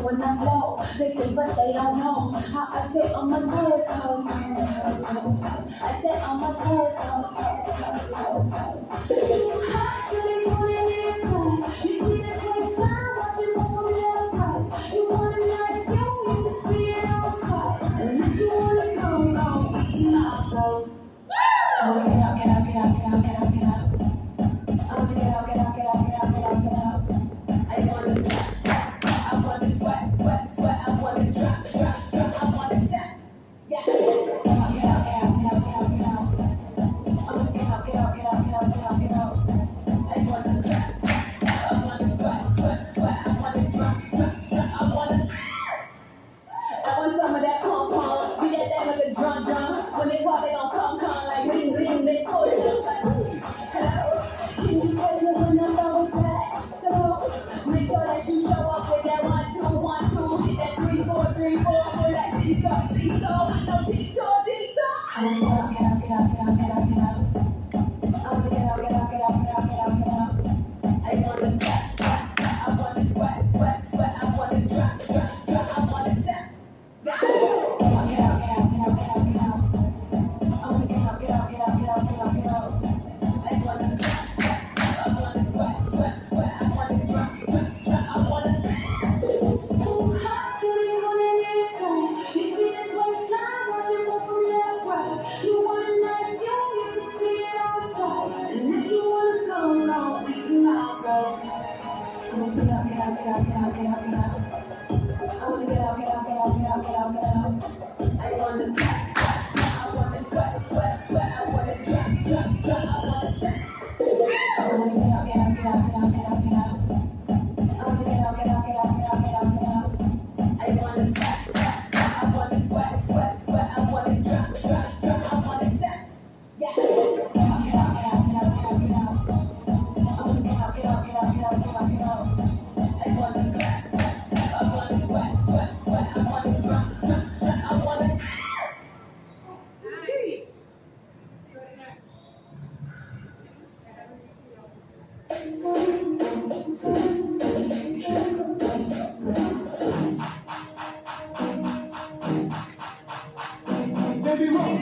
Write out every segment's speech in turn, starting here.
when I flow. They think, but they don't know how I sit on my toes. I sit on my toes. Actually, put it inside. You see this waistline, watch it move from left right. You want a nice view, you can see it outside. And if you wanna go, go. I wanna get out, get out, get out, get out, get out, get out. I wanna get out, get out, get out, get out, get out, get out. I wanna sweat, sweat, sweat. I wanna drop, drop, drop. I wanna step. Yeah. Get out, get out, get out, get out, get out, get out. I wanna get out, get out, get out, get out, get out, get out. I wanna drop. I wanna sweat, sweat, sweat. I wanna drop, drop, drop. I want some of that pom pom. Be that thing like a drum drum. When they call, they gon' come like ring ring. They call it up like hello. Can you praise it when I'm done with that? So make sure that you show up with that 1 2 1 2. Hit that 3 4 3 4 for that seesaw seesaw. No detour detour. I wanna get out, get out, get out, get out, get out, get out. I wanna get out, get out, get out, get out, get out, get out. I wanna drop, drop, drop. I wanna sweat, sweat, sweat. I wanna drop, drop, drop. I wanna step. Yeah. Get out, get out, get out, get out, get out, get out. I wanna get out, get out, get out, get out, get out, get out. I wanna drop, drop, drop. I wanna sweat, sweat, sweat. I wanna drop, drop, drop. I wanna. Too hot to be on the inside. You see this waistline, watch it go from left right. You want a nice view, you can see it outside. And if you wanna go, we can all go. I wanna get out, get out, get out, get out, get out, get out. I wanna get out, get out, get out, get out, get out, get out. I wanna drop, drop, drop. I wanna sweat, sweat, sweat. I wanna drop, drop, drop. I wanna step. I wanna get out, get out, get out, get out, get out, get out. I wanna get out, get out, get out, get out, get out, get out. I wanna drop, drop, drop. I wanna sweat, sweat, sweat. I wanna drop, drop, drop. I wanna step. Yeah. Get out, get out, get out, get out, get out, get out. I wanna get out, get out, get out, get out, get out, get out. I wanna drop, drop, drop. I wanna sweat, sweat, sweat. I wanna drop, drop, drop. I wanna. Baby, run.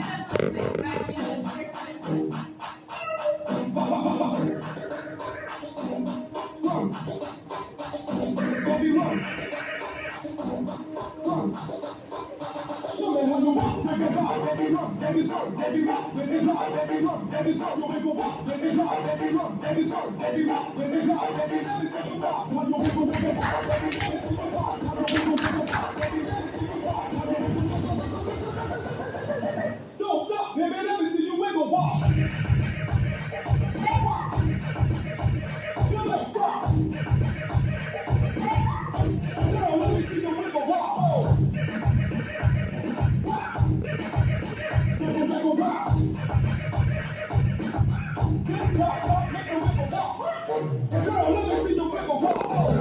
Run. Baby, run. Run. Show me how you walk, baby, run, baby, run, baby, turn, baby, walk, baby, run, baby, run, baby, turn, you make a walk, baby, run, baby, run, baby, turn, baby, walk, baby, run, baby, let me see you walk, how you make a walk, baby, let me see you walk, how you make a walk, baby, let me see you walk, how you make a walk. Don't stop, baby, let me see you wiggle walk. You don't stop. Girl, let me see you wiggle walk. Oh. Wiggle walk. Tick tock tock, make a wiggle walk. Girl, let me see you wiggle walk. Oh.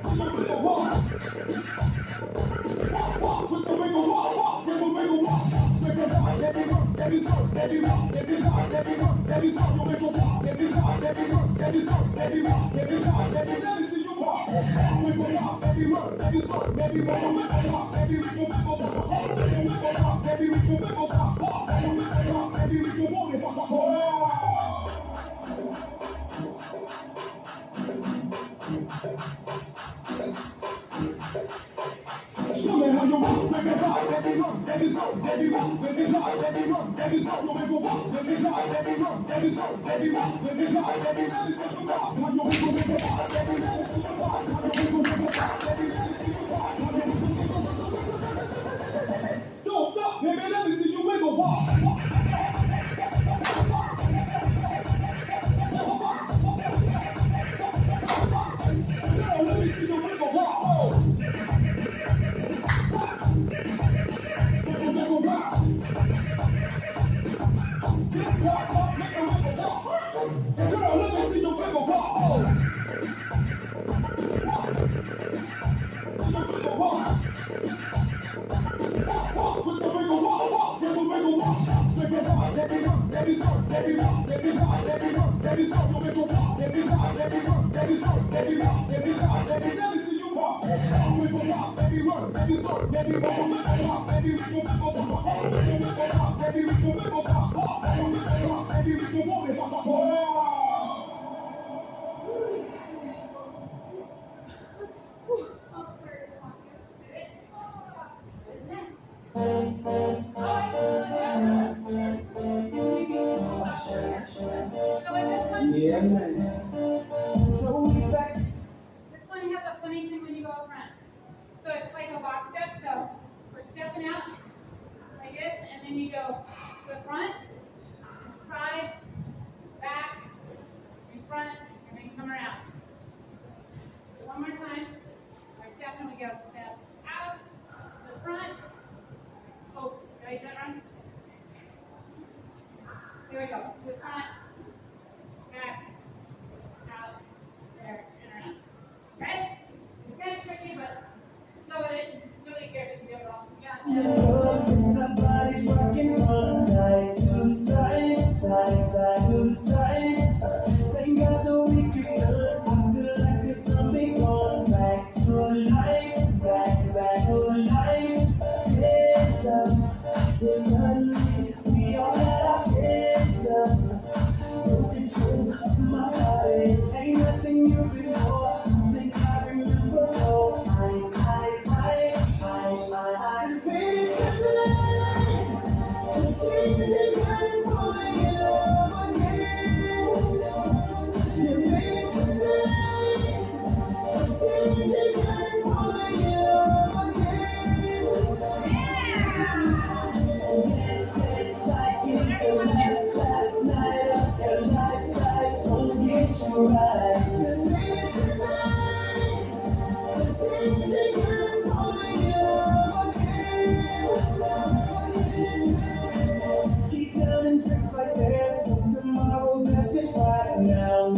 Wiggle walk. Walk with the wiggle walk. Walk with the wiggle walk. Wiggle walk, baby run, baby turn, baby walk, baby walk, baby run, baby turn, you wiggle walk, baby walk, baby run, baby turn, baby walk, baby walk, baby let me see you walk. Wiggle walk, baby run, baby turn, baby walk, wiggle walk, baby wiggle wiggle walk, wiggle walk, baby wiggle wiggle walk, walk, wiggle walk, baby wiggle wiggle walk, walk. Show me how you walk, baby, walk, baby, run, baby, turn, baby, walk, baby, walk, baby, run, baby, turn, you wiggle walk, baby, walk, baby, run, baby, turn, baby, walk, baby, walk, baby, let me see you walk, how you wiggle, wiggle, walk, baby, let me see you walk, how you wiggle, wiggle, walk, baby, let me see you walk, how you wiggle, wiggle, walk. Don't stop, baby, let me see you wiggle, walk. Girl, let me see you wiggle, walk. Oh. Wiggle, walk. Tick tock tock, make a wiggle walk. Girl, let me see you wiggle walk. Oh. Yeah, man. So we back. This one has a funny thing when you go up front. So it's like a box step. So we're stepping out like this, and then you go to the front, side, back, in front, and then come around. One more time. We're stepping, we go step out, to the front. Oh, did I do that wrong? Here we go. To the front, back, out, there, and around. Okay? It's kind of tricky, but slow it. Really careful to get it wrong. The body's rocking from side to side, side to side. Thank God the week is done. I feel like a zombie going back to life, back to life. Hands up, suddenly we all had our hands up. No control of my body. Ain't I seen you before? I think I remember those eyes. Baby, tonight, the day that falling in love again. Yeah, baby, tonight, the day that falling in love again. So dance like it's the last night of your life. Life won't get you right. Yeah, baby, tonight, the day that falling in love again. Keep down and drinks like there's no tomorrow. That's just right now.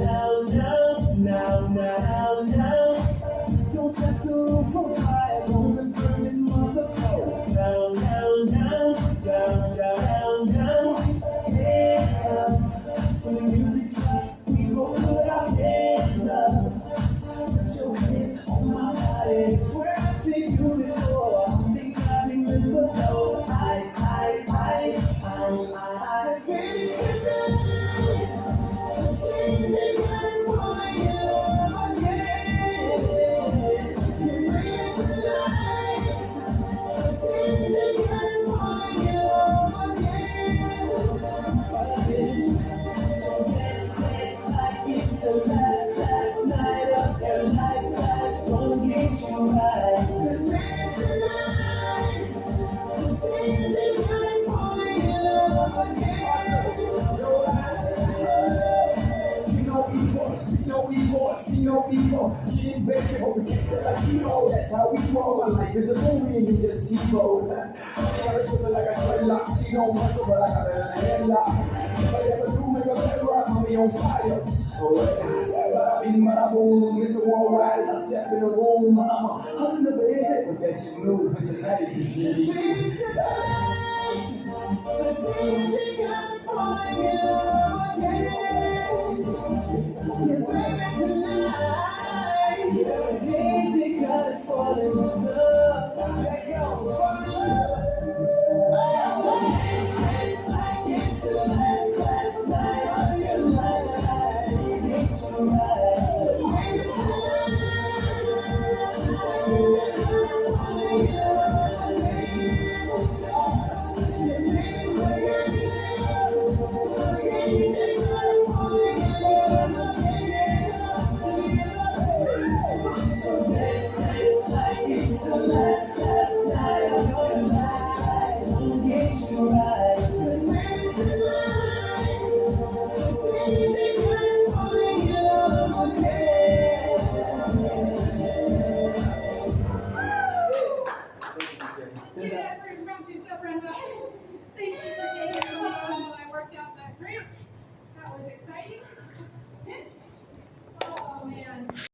Don't set the roof on fire. Gonna burn this motherfucker down. Hands up. When the music drops, we gon' put our hands up. Put your hands on my body. Swear I've seen you before. I think I remember those eyes. Baby, tonight, the day that falling in love again. Yeah, baby, tonight, the day that falling in love again. So dance like it's the last night of your life. Life won't get you right. 'Cause baby, tonight, the day that falling in love again. See no evil. Getting baby, but we can't say like hero. That's how we roll. My life is a movie and you just T-roll. Marriage was like a dreadlock. She don't muscle, but I got her in a headlock. If I ever do make a bedrock, I'll be on fire. So I mean, boom, Mr. Worldwide as I step in the room. I'm a hustler, baby, but that you move. And tonight is just really. Baby, tonight, the day that falling in love again. Yeah, baby, tonight, the day that falling in love. Let go, fall in love. So dance like it's the last night of your life. It's alright. Baby, so dance like it's the last night of your life. Won't get you right. 'Cause baby, tonight, the day that falling in love again. Let's do that for impromptu step round. Thank you for taking so long while I worked out that cramp. That was exciting. Oh man.